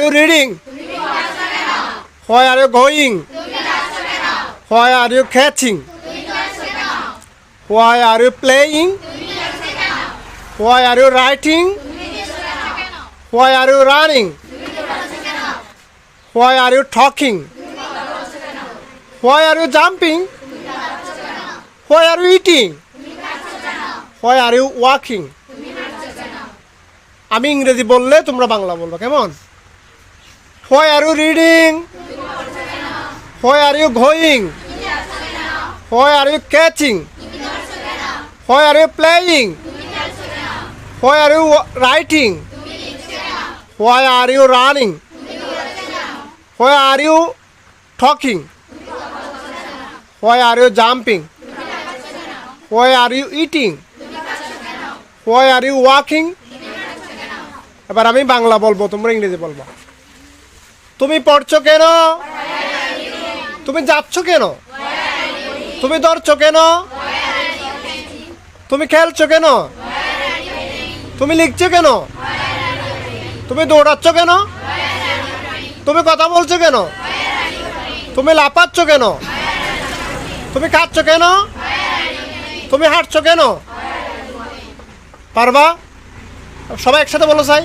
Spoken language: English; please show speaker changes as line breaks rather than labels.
you reading? Why are you going? Why are you catching? Why are you playing? Why are you writing? Why are you running? Why are you talking? Why are you jumping? Why are you eating? Why are you walking? আমি ইংরেজি বললে তোমরা বাংলা বলবে, কেমন? Why are you reading? Why are you going? Why are you catching? Why are you playing? Why are you writing? Why are you running? Why are you talking? Why are you jumping? Why are you eating? Why are you walking? এবার আমি বাংলা বলবো, তোমরা ইংরেজি বলবো। তুমি পড়ছো কেন? তুমি যাচ্ছ কেন? তুমি ধরছো কেন? তুমি খেলছো কেন? তুমি লিখছো কেন? তুমি দৌড়াচ্ছ কেন? তুমি কথা বলছো কেন? তুমি লাফাচ্ছ কেন? তুমি খাচ্ছ কেন? তুমি হাঁটছো কেন? পারবা? সবাই একসাথে বলো চাই।